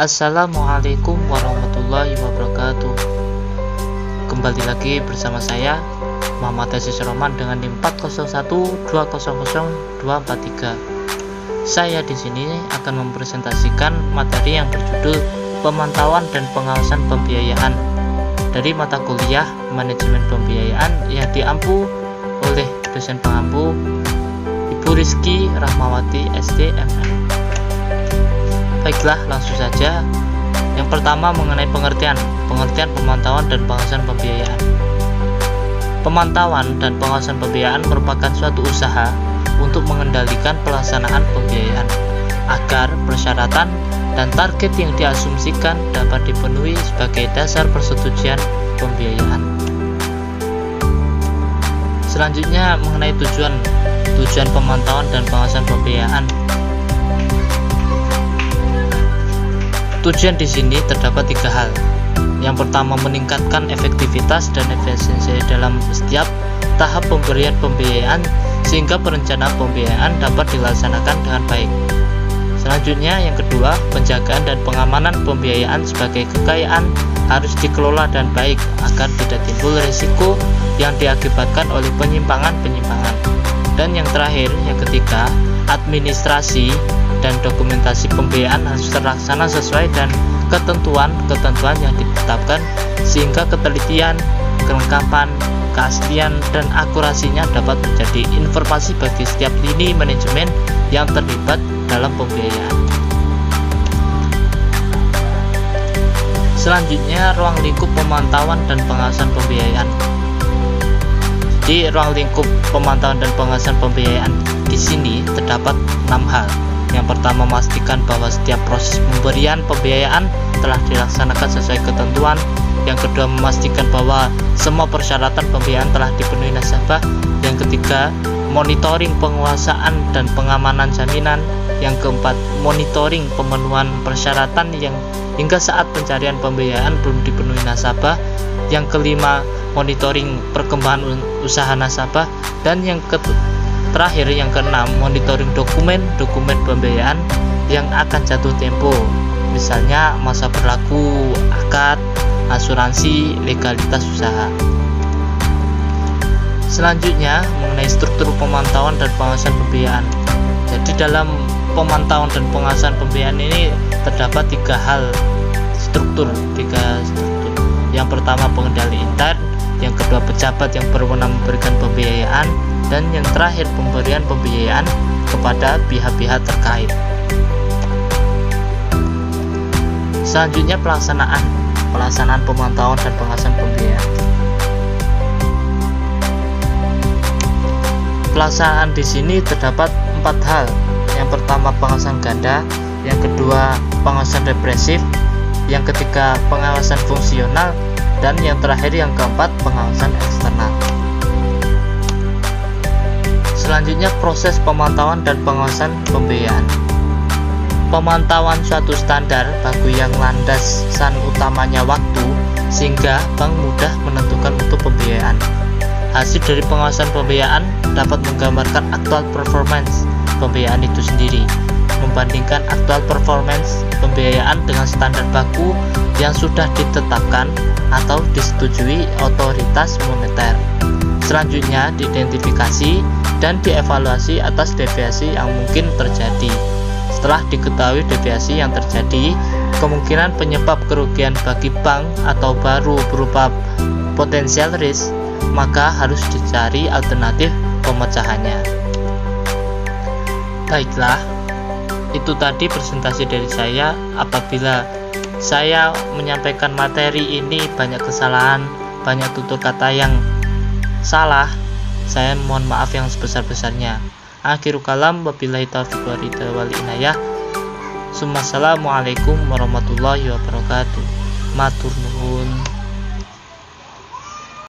Assalamualaikum warahmatullahi wabarakatuh. Kembali lagi bersama saya Muhammad Aziz Roman dengan NIM 4012000243. Saya di sini akan mempresentasikan materi yang berjudul Pemantauan dan Pengawasan Pembiayaan dari mata kuliah Manajemen Pembiayaan yang diampu oleh dosen pengampu Ibu Rizky Rahmawati SDMM. Baiklah, langsung saja. Yang pertama mengenai pengertian pemantauan dan pengawasan pembiayaan. Pemantauan dan pengawasan pembiayaan merupakan suatu usaha untuk mengendalikan pelaksanaan pembiayaan agar persyaratan dan target yang diasumsikan dapat dipenuhi sebagai dasar persetujuan pembiayaan. Selanjutnya mengenai tujuan pemantauan dan pengawasan pembiayaan. Tujuan di sini terdapat 3 hal. Yang pertama, meningkatkan efektivitas dan efisiensi dalam setiap tahap pemberian pembiayaan sehingga perencanaan pembiayaan dapat dilaksanakan dengan baik. Selanjutnya, yang kedua, penjagaan dan pengamanan pembiayaan sebagai kekayaan harus dikelola dan baik agar tidak timbul risiko yang diakibatkan oleh penyimpangan-penyimpangan. Dan yang terakhir, yang ketiga, administrasi dan dokumentasi pembiayaan harus terlaksana sesuai dan ketentuan yang ditetapkan sehingga ketelitian, kelengkapan, keaslian, dan akurasinya dapat menjadi informasi bagi setiap lini manajemen yang terlibat dalam pembiayaan. Selanjutnya, ruang lingkup pemantauan dan pengawasan pembiayaan. Di ruang lingkup pemantauan dan pengawasan pembiayaan di sini terdapat 6 hal. Yang pertama, memastikan bahwa setiap proses pemberian pembiayaan telah dilaksanakan sesuai ketentuan. Yang kedua, memastikan bahwa semua persyaratan pembiayaan telah dipenuhi nasabah. Yang ketiga, monitoring penguasaan dan pengamanan jaminan. Yang keempat, monitoring pemenuhan persyaratan yang hingga saat pencarian pembiayaan belum dipenuhi nasabah. Yang kelima, monitoring perkembangan usaha nasabah. Dan yang terakhir, yang keenam, monitoring dokumen pembiayaan yang akan jatuh tempo, misalnya masa berlaku akad, asuransi, legalitas usaha. Selanjutnya mengenai struktur pemantauan dan pengawasan pembiayaan. Jadi dalam pemantauan dan pengawasan pembiayaan ini terdapat 3 hal struktur. Yang pertama, pengendali intern, yang kedua, pejabat yang berwenang memberikan pembiayaan, dan yang terakhir, pemberian pembiayaan kepada pihak-pihak terkait. Selanjutnya, pelaksanaan pemantauan dan pengawasan pembiayaan. Pelaksanaan di sini terdapat 4 hal. Yang pertama, pengawasan ganda, yang kedua, pengawasan represif, yang ketiga, pengawasan fungsional, dan yang terakhir, yang keempat, pengawasan eksternal. Selanjutnya, proses pemantauan dan pengawasan pembiayaan. Pemantauan suatu standar baku yang landasan utamanya waktu, sehingga bank mudah menentukan mutu pembiayaan. Hasil dari pengawasan pembiayaan dapat menggambarkan aktual performance pembiayaan itu sendiri, membandingkan aktual performance pembiayaan dengan standar baku yang sudah ditetapkan atau disetujui otoritas moneter. Selanjutnya, diidentifikasi dan dievaluasi atas deviasi yang mungkin terjadi. Setelah diketahui deviasi yang terjadi, kemungkinan penyebab kerugian bagi bank atau baru berupa potensial risk, maka harus dicari alternatif pemecahannya. Baiklah, itu tadi presentasi dari saya. Apabila saya menyampaikan materi ini banyak kesalahan, banyak tutur kata yang salah, saya mohon maaf yang sebesar-besarnya. Akhirul kalam, wabillahi taufiq wal inayah. Assalamualaikum warahmatullahi wabarakatuh. Matur nuwun.